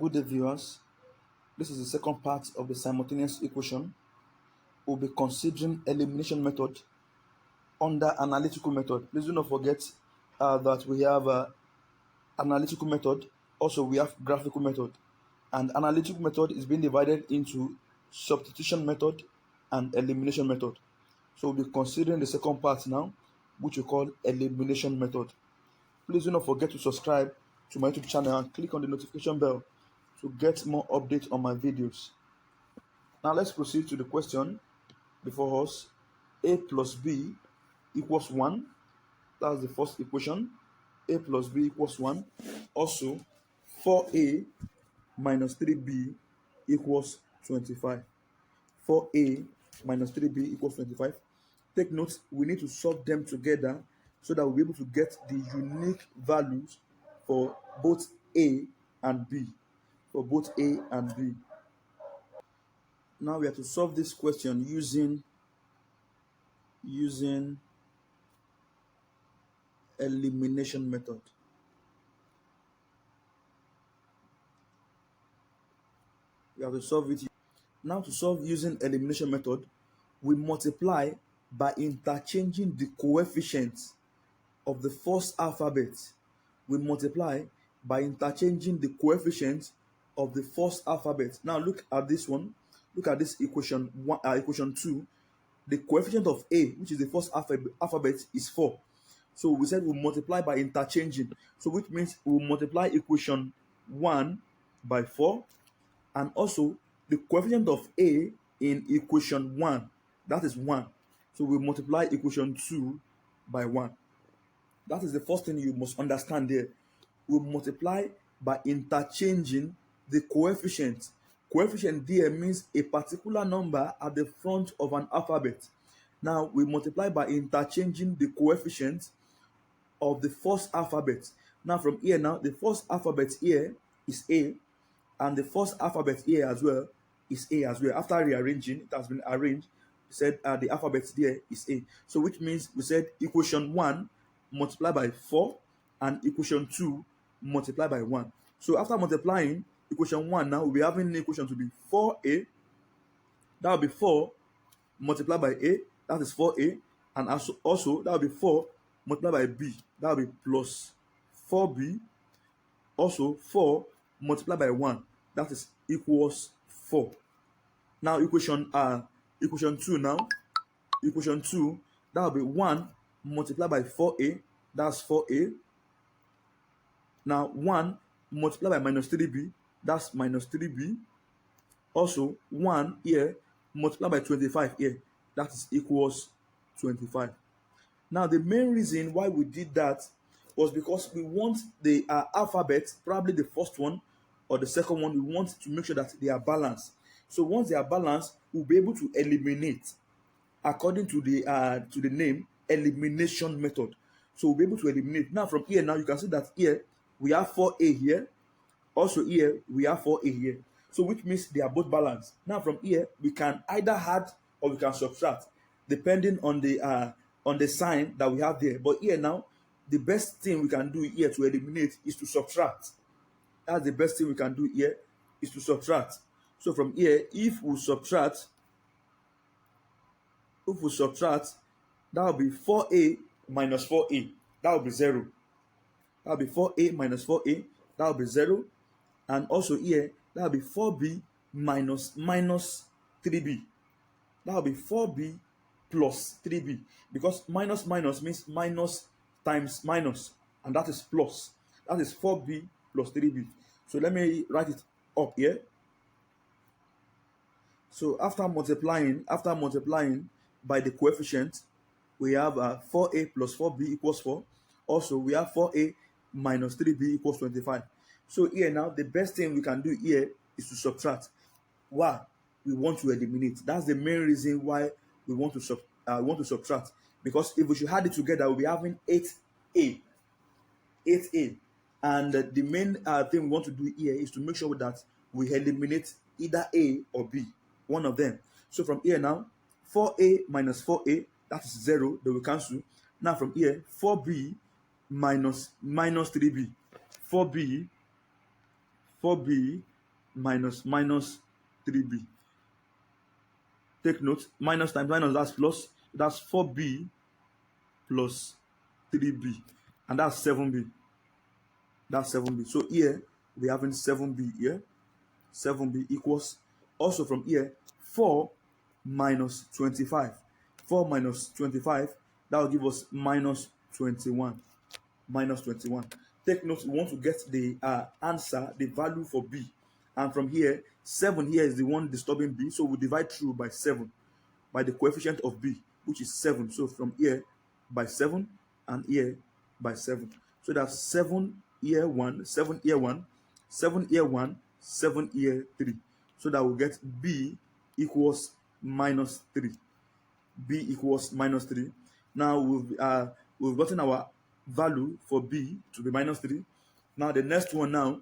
Good day, viewers. This is the second part of the simultaneous equation. We'll be considering elimination method under analytical method. Please do not forget that we have analytical method. Also, we have graphical method. And analytical method is being divided into substitution method and elimination method. So we'll be considering the second part now, which we call elimination method. Please do not forget to subscribe to my YouTube channel and click on the notification bell to get more updates on my videos. Now let's proceed to the question before us. A plus B equals 1. That's the first equation. A plus B equals 1. Also, 4A minus 3B equals 25. 4A minus 3B equals 25. Take note, we need to solve them together so that we'll be able to get the unique values for both A and B. For both A and B. Now we have to solve this question using elimination method. We have to solve it. Now to solve using elimination method, we multiply by interchanging the coefficients of the first alphabet. We multiply by interchanging the coefficients of the first alphabet. Now look at this one. Look at this equation one, equation 2. The coefficient of A, which is the first alphabet, is 4. So we said we'll multiply by interchanging. So which means we'll multiply equation 1 by 4, and also the coefficient of A in equation 1, that is 1. So we multiply equation 2 by 1. That is the first thing you must understand there. We multiply by interchanging the coefficient. Coefficient there means a particular number at the front of an alphabet. Now we multiply by interchanging the coefficient of the first alphabet. Now from here, now the first alphabet here is A, and the first alphabet here as well is A as well. After rearranging, it has been arranged. We said the alphabet there is A. So which means we said equation 1 multiplied by 4 and equation 2 multiplied by 1. So after multiplying equation 1, now we'll be having the equation to be 4A. That will be 4 multiplied by A. That is 4A. And also that will be 4 multiplied by B. That will be plus 4B. Also 4 multiplied by 1. That is equals 4. Now equation 2 now. Equation 2, that will be 1 multiplied by 4A. That's 4A. Now 1 multiplied by minus 3B. That's minus 3B. Also 1 here multiplied by 25 here. That is equals 25. Now the main reason why we did that was because we want the alphabet, probably the first one or the second one, we want to make sure that they are balanced. So once they are balanced, we'll be able to eliminate according to the name, elimination method. So we'll be able to eliminate. Now from here, now you can see that here we have 4A here. Also here we have 4A here. So which means they are both balanced. Now from here we can either add or we can subtract depending on the sign that we have there. But here now, the best thing we can do here to eliminate is to subtract. That's the best thing we can do here, is to subtract. So from here, if we subtract, that will be 4A minus 4A. That will be 0. That will be 4A minus 4A. That will be 0. And also here, that will be 4B minus 3B. That will be 4B plus 3B. Because minus means minus times minus. And that is plus. That is 4B plus 3B. So let me write it up here. So after multiplying by the coefficient, we have 4A plus 4B equals 4. Also, we have 4A minus 3B equals 25. So here now, the best thing we can do here is to subtract. Why? We want to eliminate. That's the main reason why we want to subtract. Because if we should add it together, we'll be having 8A. 8A. And the main thing we want to do here is to make sure that we eliminate either A or B, one of them. So from here now, 4A minus 4A, that is 0, they will cancel. Now from here, 4B minus 3B. 4B minus 3b. Take note, minus times minus, that's plus, that's 4b plus 3b, and that's 7b. That's 7b. So here we're having 7b here. 7b equals, also from here, 4 minus 25. 4 minus 25, that will give us minus 21. Minus 21. Take note, we want to get the answer, the value for b. And from here, 7 here is the one disturbing b, so we divide through by 7, by the coefficient of b, which is 7. So from here by 7, and here by 7. So that's 7 here 1, 7 here 1, 7 here 1, 7 here 3. So that we'll get b equals minus 3. B equals minus 3. Now we've gotten our value for b to be minus 3. Now the next one now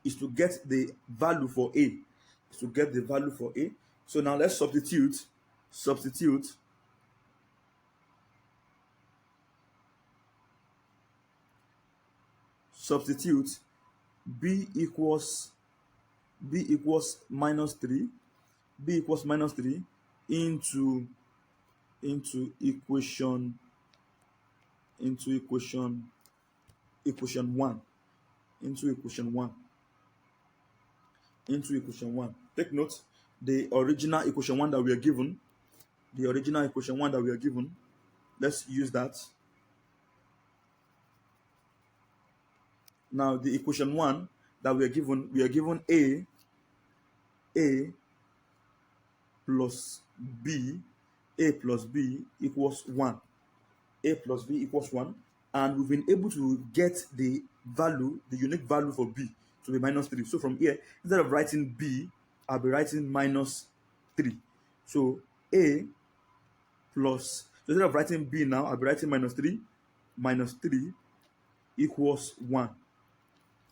is to get the value for a. So now let's substitute b equals minus 3. B equals minus 3 into equation 1. Take note, the original equation 1 that we are given. Let's use that. Now the equation 1 that we are given a plus b equals 1. A plus b equals 1, and we've been able to get the unique value for b to be minus 3. So from here, instead of writing b, I'll be writing minus 3. So a plus, so instead of writing b now, I'll be writing minus 3 equals 1.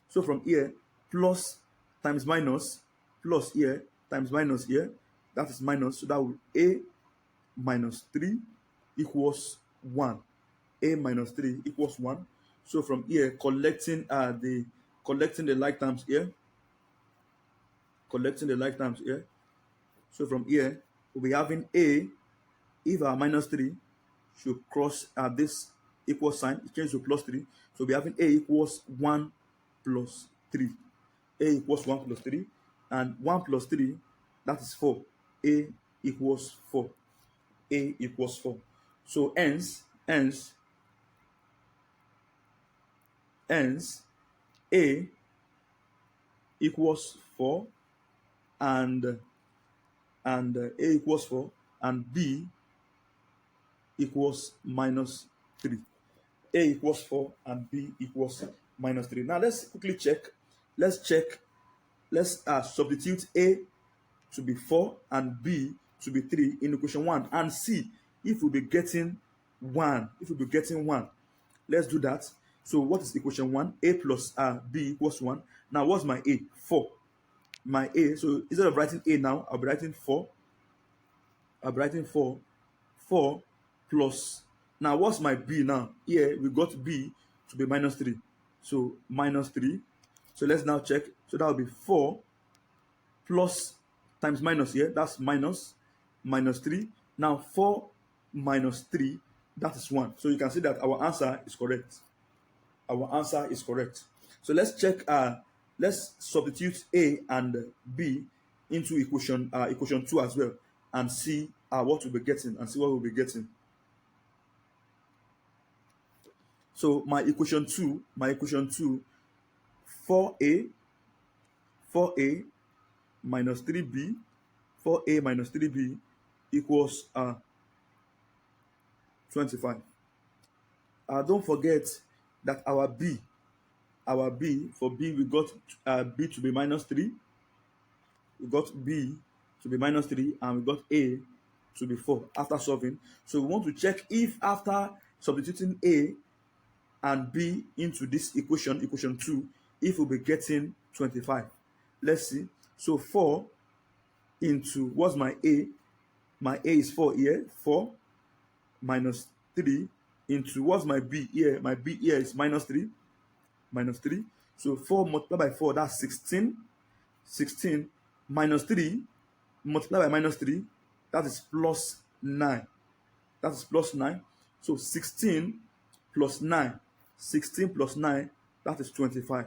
So from here, plus times minus, plus here times minus here, that is minus. So that will a minus 3 equals 1. A minus 3 equals 1. So from here, collecting the like terms here. So from here, we'll be having a, if our minus 3 should cross this equal sign, it changes to plus 3. So we'll be having a equals 1 plus 3. A equals 1 plus 3. And 1 plus 3, that is 4. A equals 4. A equals 4. So hence a equals 4, and a equals 4, and b equals minus 3. A equals 4 and b equals minus 3. Now let's quickly check. Let's substitute a to be 4 and b to be 3 in equation 1 and see if we'll be getting 1. Let's do that. So what is equation 1? A plus b equals 1. Now what's my a? 4. My a, so instead of writing a now, I'll be writing 4. 4 plus, now what's my b now? Here we got b to be minus 3. So minus 3. So let's now check. So that will be 4 plus times minus here, that's minus 3. Now 4 minus 3, that is 1. So you can see that our answer is correct. So let's check, let's substitute a and b into equation 2 as well, and see what we'll be getting, So my equation 2, 4a minus 3b, equals 25. Don't forget that our b, for b, we got b to be minus 3. We got b to be minus 3, and we got a to be 4 after solving. So we want to check if after substituting a and b into this equation 2, if we'll be getting 25. Let's see. So 4 into, what's my a? My a is 4 here. 4 minus 3 into, what's my b here? My b here is minus 3. So 4 multiplied by 4, that's 16. 16 minus 3 multiplied by minus 3, that is plus 9. That is plus 9. So 16 plus 9, 16 plus 9, that is 25.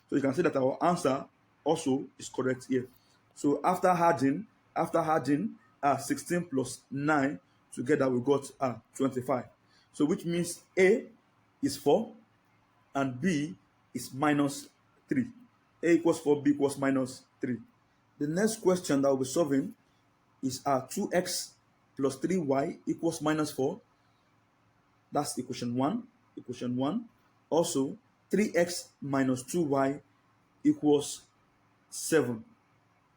So you can see that our answer also is correct here. So after adding 16 plus 9 together, we got 25. So which means A is 4 and B is minus 3. A equals 4, B equals minus 3. The next question that we'll be solving is 2x plus 3y equals minus 4. That's equation 1. Equation 1. Also, 3x minus 2y equals 7.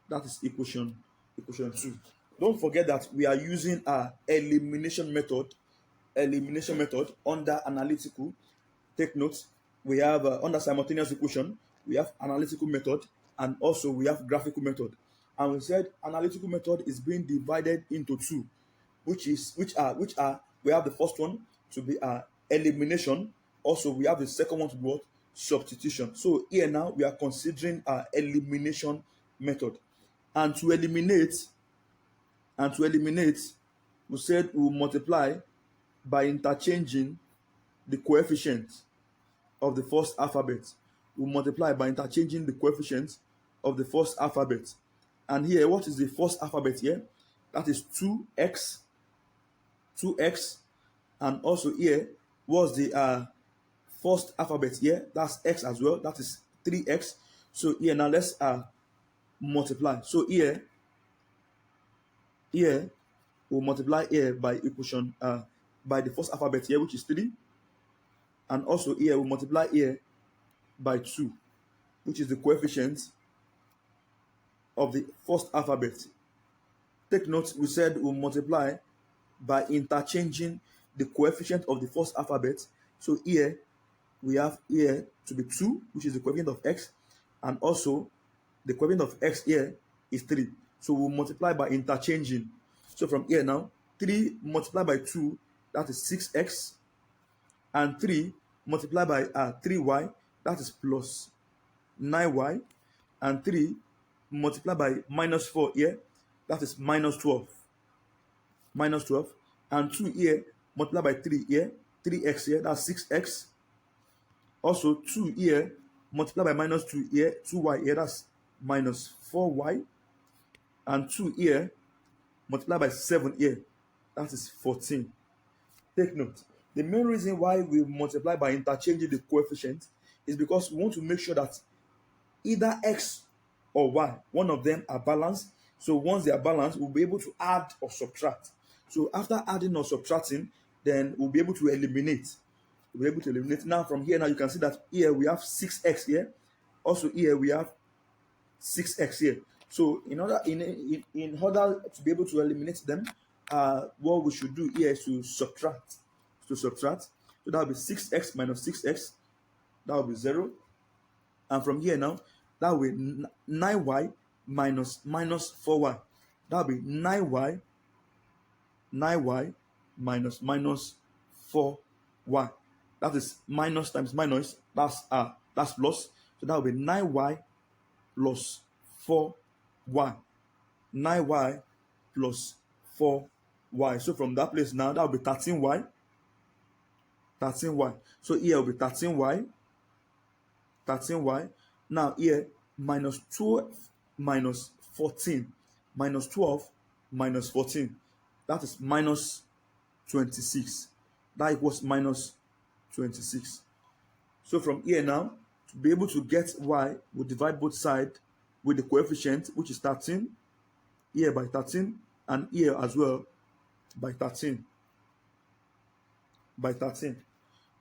That is equation 2. Don't forget that we are using our elimination method under analytical. Take note, we have under simultaneous equation, we have analytical method, and also we have graphical method. And we said analytical method is being divided into two, which are we have the first one to be elimination. Also, we have the second one to be what? Substitution. So here now we are considering our elimination method. And to eliminate, we said we will multiply by interchanging the coefficients of the first alphabet. We multiply by interchanging the coefficients of the first alphabet. And here, what is the first alphabet here? That is 2x. And also here, what's the first alphabet here? That's x as well. That is 3x. So here now let's multiply. So here we'll multiply here by equation by the first alphabet here, which is 3. And also here we'll multiply here by 2, which is the coefficient of the first alphabet. Take note, we said we'll multiply by interchanging the coefficient of the first alphabet. So here we have here to be 2, which is the coefficient of x, and also the coefficient of x here is 3. So we'll multiply by interchanging. So from here now, 3 multiplied by 2, that is 6x, and 3 multiplied by 3y, that is plus 9y, and 3 multiplied by minus 4 here, that is minus 12. And 2 here multiplied by 3 here, 3x here, that's 6x. Also 2 here multiplied by minus 2 here, 2y here, that's minus 4y. And 2 here multiplied by 7 here, that is 14. Take note, the main reason why we multiply by interchanging the coefficients is because we want to make sure that either x or y, one of them are balanced. So once they are balanced, we'll be able to add or subtract. So after adding or subtracting, then we'll be able to eliminate. Now from here, now you can see that here we have 6x here. Also here we have 6x here. So in order to be able to eliminate them, what we should do here is to subtract. So that will be 6x minus 6x. That will be 0. And from here now, that will be 9y minus 4y. That will be 9y minus 4y. That is minus times minus. That's plus. So that will be 9y plus 4y. 9y plus 4y. So from that place now, that will be 13y. So here will be 13y. Now here, minus 12 minus 14. Minus 12 minus 14. That is minus 26. That equals minus 26. So from here now, to be able to get y, we divide both sides with the coefficient, which is 13. Here by 13, and here as well by 13.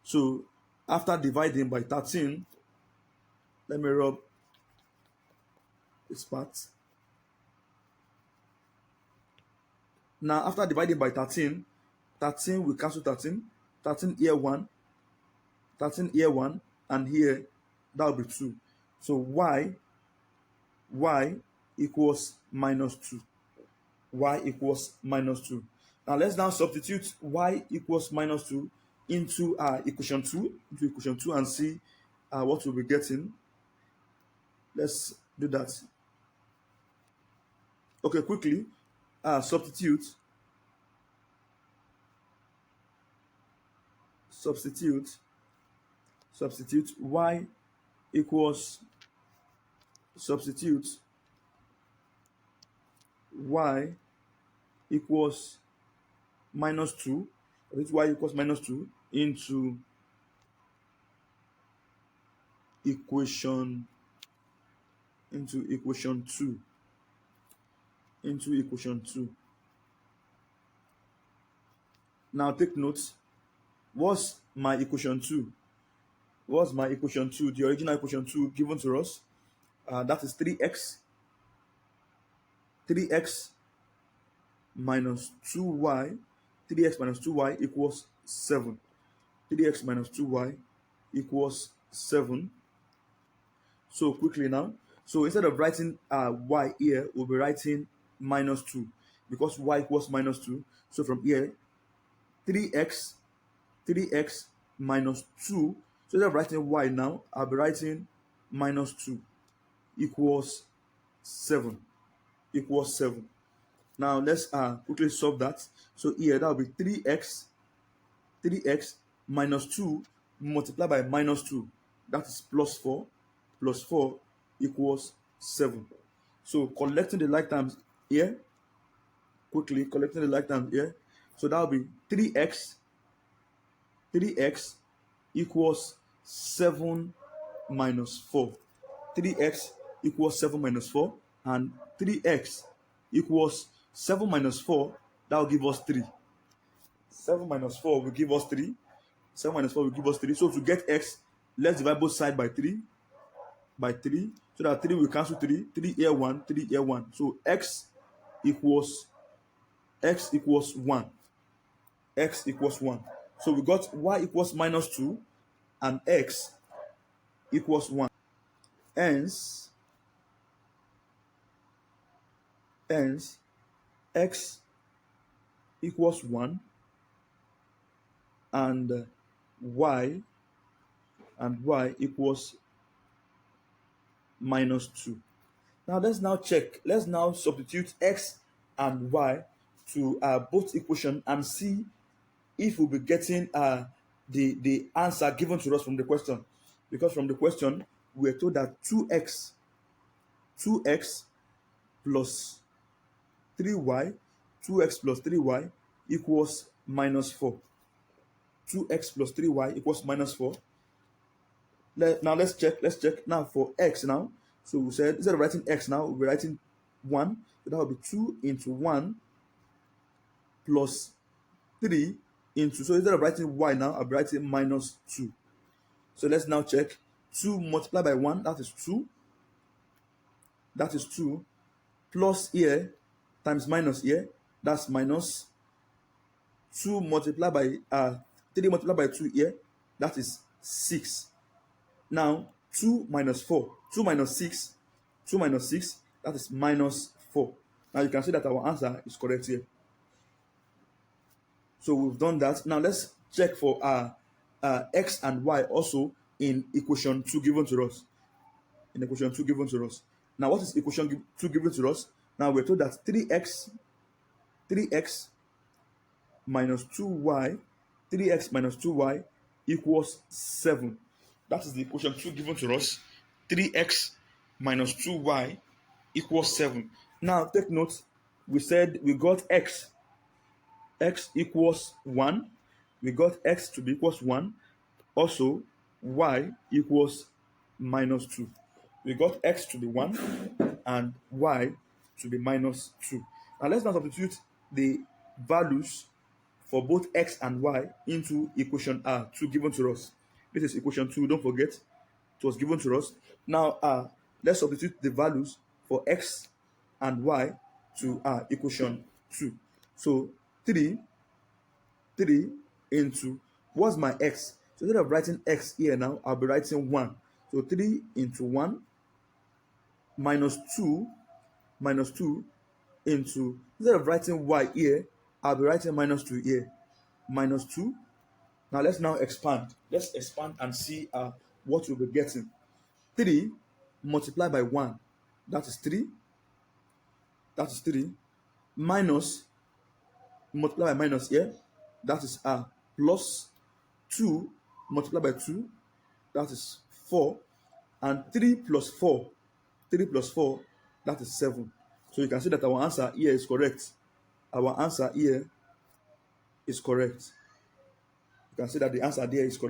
So after dividing by 13, let me rub this part. Now after dividing by 13, we cancel 13. 13 here 1, and here that will be 2. So y equals minus 2. Now let's now substitute y equals minus 2 into equation 2, and see what we'll be getting. Let's do that. Okay, quickly, substitute substitute y equals substitute y equals minus 2, this y equals minus 2 equation into equation 2 into equation 2. Now take note, what's my equation 2? What's my equation 2? The original equation 2 given to us, that is 3x minus 2y, 3x minus 2y equals 7. 3x minus 2y equals 7. So quickly now, so instead of writing y here, we'll be writing minus 2 because y equals minus 2. So from here, 3x minus 2. So instead of writing y now, I'll be writing minus 2 equals 7. Equals 7. Now let's quickly solve that. So here that will be 3x minus 2 multiplied by minus 2. That is plus 4. Plus 4 equals 7. So collecting the like terms here, quickly collecting the like terms here. So that will be 3x equals 7 minus 4. 3x equals 7 minus 4, and 3x equals 7 minus 4. That will give us 3. 7 minus 4 will give us 3. 7 minus 4 will give us 3. So to get x, let's divide both sides by 3. So that 3 will cancel 3. 3 here 1, 3 here 1. So x equals 1. X equals 1. So we got y equals minus 2 and x equals 1. Hence x equals 1 and y equals minus 2. Now let's now check. Let's now substitute x and y to both equation and see if we'll be getting the answer given to us from the question. Because from the question, we were told that 2x plus 3y, 2x plus 3y equals minus 4. 2x plus 3y equals minus 4. Now let's check now for x now. So we said instead of writing x now, we'll be writing 1. So that will be 2 into 1 plus 3 into, so instead of writing y now, I'll be writing minus 2. So let's now check. 2 multiplied by 1, that is 2. That is 2. Plus here times minus here, that's minus 2 multiplied by 3 multiplied by 2 here, that is 6. Now 2 minus 4, 2 minus 6, that is minus 4. Now you can see that our answer is correct here. So we've done that. Now let's check for x and y also in equation 2 given to us. Now what is equation 2 given to us? Now we're told that 3x minus 2y equals 7. That is the equation 2 given to us. 3x minus 2y equals 7. Now take note, we said we got x equals 1. We got x to be equals 1. Also, y equals minus 2. We got x to be 1 and y to be minus 2. Now let's now substitute the values for both x and y into equation 2 given to us. This is equation 2, don't forget, it was given to us. Now let's substitute the values for x and y to equation 2. So 3 into, what's my x? So instead of writing x here now, I'll be writing 1. So 3 into 1 minus 2 into, instead of writing y here, I'll be writing minus 2 here. Minus 2. Now let's now expand. Let's expand and see what we'll be getting. 3 multiplied by 1, that is 3. that is 3, minus, multiply by minus here, that is R, plus 2 multiply by 2, that is 4, and 3 plus 4, 3 plus 4, that is 7. So you can see that our answer here is correct. Our answer here is correct. You can see that the answer there is correct.